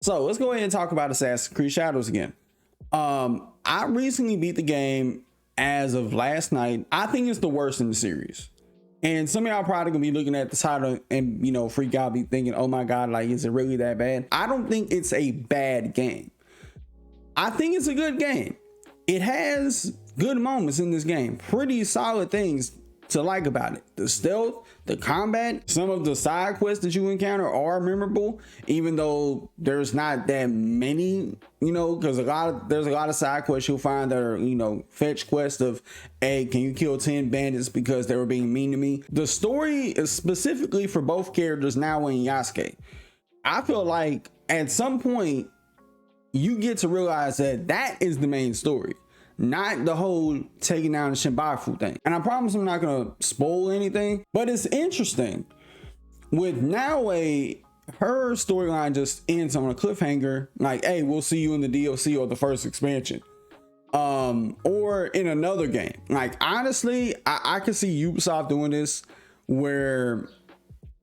So let's go ahead and talk about Assassin's Creed Shadows again. I recently beat the game as of last night. I think it's the worst in the series. And some of y'all probably gonna be looking at the title and, you know, freak out, be thinking, oh my God, like, is it really that bad? I don't think it's a bad game. I think it's a good game. It has good moments in this game, pretty solid things to like about it. The stealth, the combat, some of the side quests that you encounter are memorable, even though there's not that many, you know, because there's a lot of side quests you'll find that are, you know, fetch quests of, hey, can you kill 10 bandits because they were being mean to me? The story is specifically for both characters, Naoe and Yasuke. I feel like at some point you get to realize that that is the main story, not the whole taking down the Shinbaku thing. And I promise I'm not gonna spoil anything, but it's interesting. With Naoe, her storyline just ends on a cliffhanger, like, hey, we'll see you in the DLC or the first expansion. Or in another game. Like, honestly, I could see Ubisoft doing this where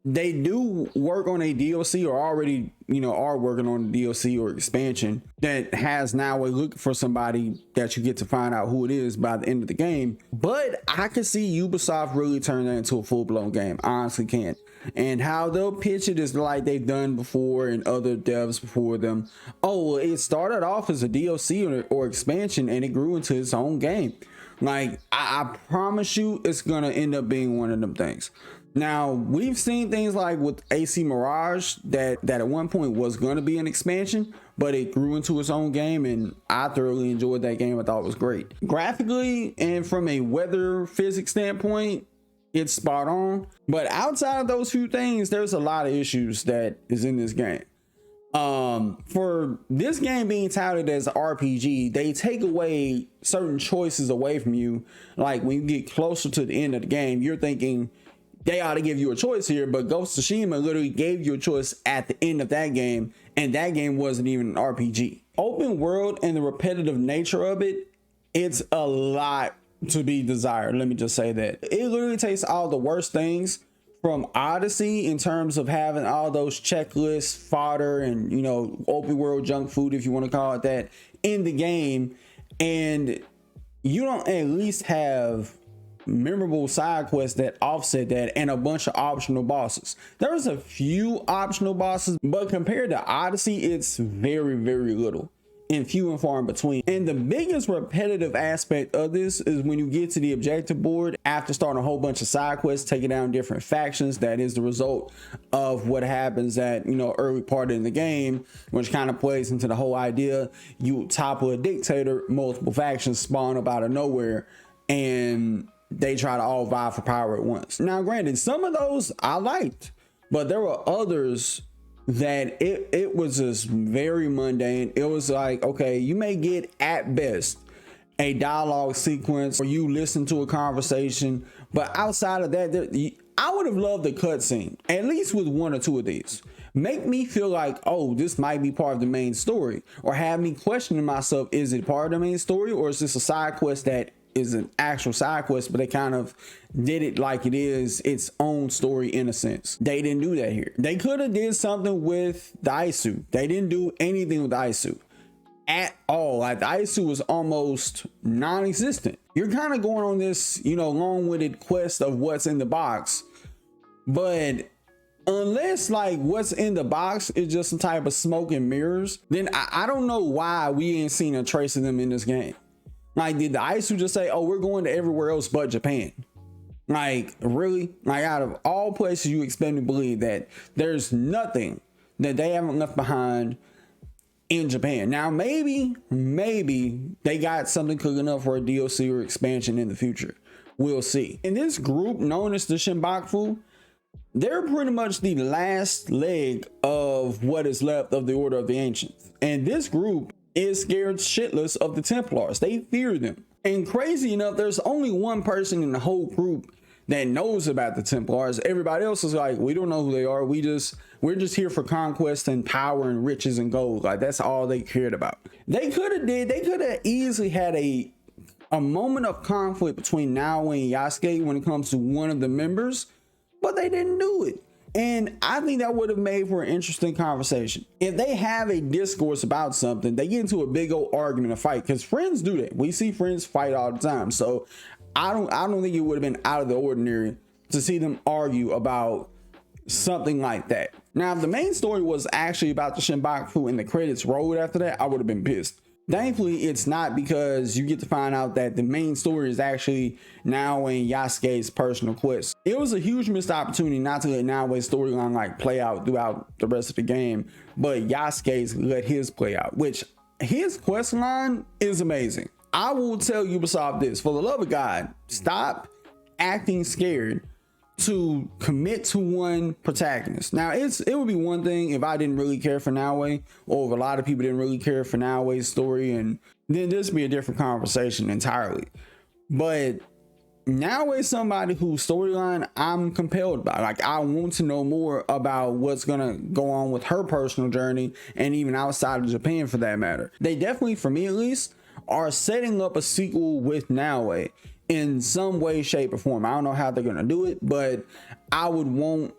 they do work on a DLC or already, you know, are working on a DLC or expansion that has now a look for somebody that you get to find out who it is by the end of the game. But I can see Ubisoft really turn that into a full-blown game. I honestly can. And how they'll pitch it is like they've done before and other devs before them. Oh, well, it started off as a DLC or expansion and it grew into its own game. Like, I promise you it's gonna end up being one of them things. Now, we've seen things like with AC Mirage that at one point was going to be an expansion, but it grew into its own game, and I thoroughly enjoyed that game. I thought it was great. Graphically and from a weather physics standpoint, it's spot on. But outside of those few things, there's a lot of issues that is in this game. For this game being touted as an RPG, they take away certain choices away from you. Like when you get closer to the end of the game, you're thinking, they ought to give you a choice here, but Ghost of Tsushima literally gave you a choice at the end of that game, and that game wasn't even an RPG. Open world and the repetitive nature of it, it's a lot to be desired. Let me just say that. It literally takes all the worst things from Odyssey in terms of having all those checklists, fodder, and, you know, open world junk food, if you want to call it that, in the game, and you don't at least have memorable side quests that offset that and a bunch of optional bosses. There's a few optional bosses, but compared to Odyssey, it's very, very little and few and far in between. And the biggest repetitive aspect of this is when you get to the objective board after starting a whole bunch of side quests, taking down different factions. That is the result of what happens at, you know, early part in the game, which kind of plays into the whole idea. You topple a dictator, multiple factions spawn up out of nowhere, and they try to all vie for power at once. Now, granted, some of those I liked, but there were others that it was just very mundane. It was like, okay, you may get at best a dialogue sequence or you listen to a conversation, but outside of that, I would have loved the cutscene, at least with one or two of these. Make me feel like, oh, this might be part of the main story, or have me questioning myself, is it part of the main story, or is this a side quest that is an actual side quest, but they kind of did it like it is its own story in a sense. They didn't do that here. They could have did something with the Isu. They didn't do anything with the Isu at all. Like, the Isu was almost non-existent. You're kind of going on this, you know, long-winded quest of what's in the box, but unless like what's in the box is just some type of smoke and mirrors, then I don't know why we ain't seen a trace of them in this game. Like, did the Isu just say, oh, we're going to everywhere else but Japan? Like, really? Like, out of all places you expect me to believe that there's nothing that they haven't left behind in Japan. Now, maybe they got something cooking up for a DLC or expansion in the future. We'll see. In this group known as the Shinbaku, they're pretty much the last leg of what is left of the Order of the Ancients. And this group is scared shitless of the Templars. They fear them. And crazy enough, there's only one person in the whole group that knows about the Templars. Everybody else is like, we don't know who they are. We're just here for conquest and power and riches and gold. Like, that's all they cared about. They could have easily had a moment of conflict between Naoe and Yasuke when it comes to one of the members, but they didn't do it. And I think that would have made for an interesting conversation. If they have a discourse about something, they get into a big old argument, a fight, because friends do that. We see friends fight all the time. So I don't think it would have been out of the ordinary to see them argue about something like that. Now, if the main story was actually about the Shinbaku and the credits rolled after that, I would have been pissed. Thankfully, it's not, because you get to find out that the main story is actually Naoya and Yasuke's personal quest. It was a huge missed opportunity not to let Naoya's storyline like play out throughout the rest of the game, but Yasuke's let his play out, which his quest line is amazing. I will tell Ubisoft this, for the love of God, stop acting scared to commit to one protagonist. Now, it would be one thing if I didn't really care for Naoya, or if a lot of people didn't really care for Naoya's story, and then this would be a different conversation entirely. But Naoya is somebody whose storyline I'm compelled by. Like, I want to know more about what's gonna go on with her personal journey, and even outside of Japan for that matter. They definitely, for me at least, are setting up a sequel with Naoya in some way, shape, or form. I don't know how they're gonna do it, but I would want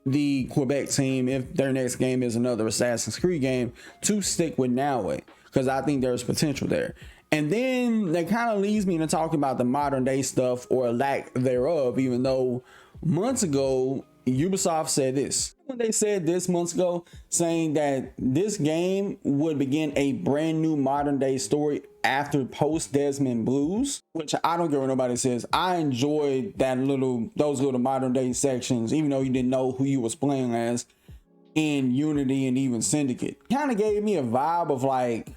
the Quebec team, if their next game is another Assassin's Creed game, to stick with Naoya, because I think there's potential there. And then that kind of leads me to talking about the modern day stuff, or lack thereof, even though months ago Ubisoft said this. When they said this months ago, saying that this game would begin a brand new modern day story after post Desmond Blues, which I don't care what nobody says. I enjoyed those little modern day sections, even though you didn't know who you was playing as in Unity and even Syndicate. Kind of gave me a vibe of like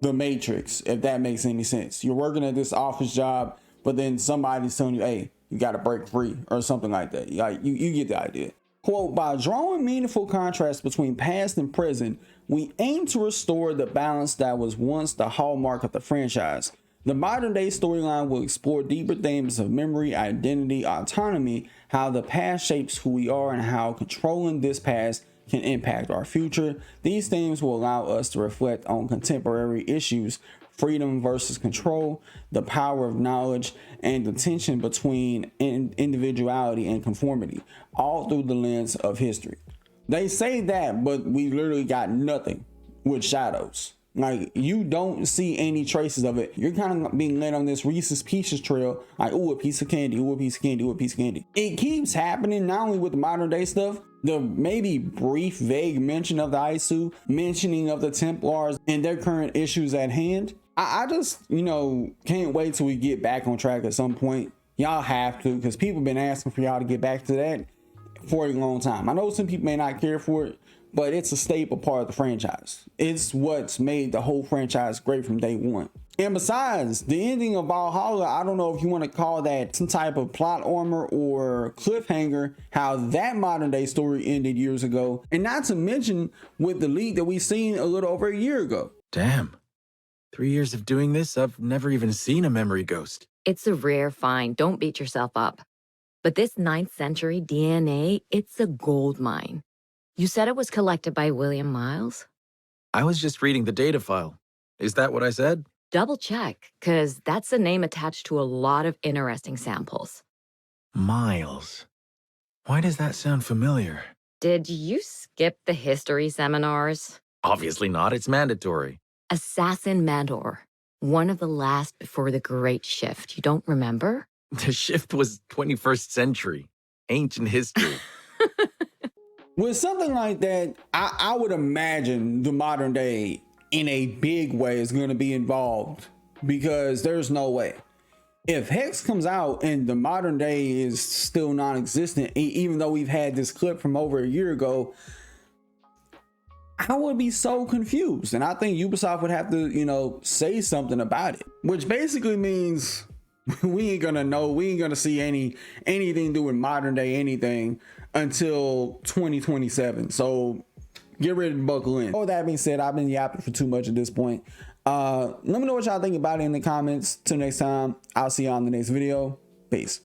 The Matrix, if that makes any sense. You're working at this office job, but then somebody's telling you, hey, you got to break free, or something like that. Like, you get the idea. Quote, by drawing meaningful contrasts between past and present, we aim to restore the balance that was once the hallmark of the franchise. The modern day storyline will explore deeper themes of memory, identity, autonomy, how the past shapes who we are, and how controlling this past can impact our future. These themes will allow us to reflect on contemporary issues: freedom versus control, the power of knowledge, and the tension between individuality and conformity, all through the lens of history. They say that, but we literally got nothing with Shadows. Like, you don't see any traces of it. You're kind of being led on this Reese's Pieces trail, like, ooh, a piece of candy, ooh, a piece of candy, ooh, a piece of candy. It keeps happening, not only with the modern day stuff, the maybe brief, vague mention of the Isu, mentioning of the Templars and their current issues at hand. I just, can't wait till we get back on track at some point. Y'all have to, because people been asking for y'all to get back to that for a long time. I know some people may not care for it, but it's a staple part of the franchise. It's what's made the whole franchise great from day one. And besides, the ending of Valhalla, I don't know if you want to call that some type of plot armor or cliffhanger, how that modern day story ended years ago. And not to mention with the leak that we seen a little over a year ago. Damn. 3 years of doing this, I've never even seen a memory ghost. It's a rare find. Don't beat yourself up. But this 9th century DNA, it's a gold mine. You said it was collected by William Miles? I was just reading the data file. Is that what I said? Double check, because that's a name attached to a lot of interesting samples. Miles. Why does that sound familiar? Did you skip the history seminars? Obviously not. It's mandatory. Assassin Mandor, one of the last before the Great Shift. You don't remember? The shift was 21st century. Ancient history. With something like that, I would imagine the modern day in a big way is going to be involved, because there's no way. If Hex comes out and the modern day is still non-existent, even though we've had this clip from over a year ago, I would be so confused. And I think Ubisoft would have to, say something about it, which basically means we ain't gonna know, we ain't gonna see anything doing modern day anything until 2027. So get ready to buckle in. All that being said, I've been yapping for too much at this point. Let me know what y'all think about it in the comments. Till next time, I'll see y'all in the next video. Peace.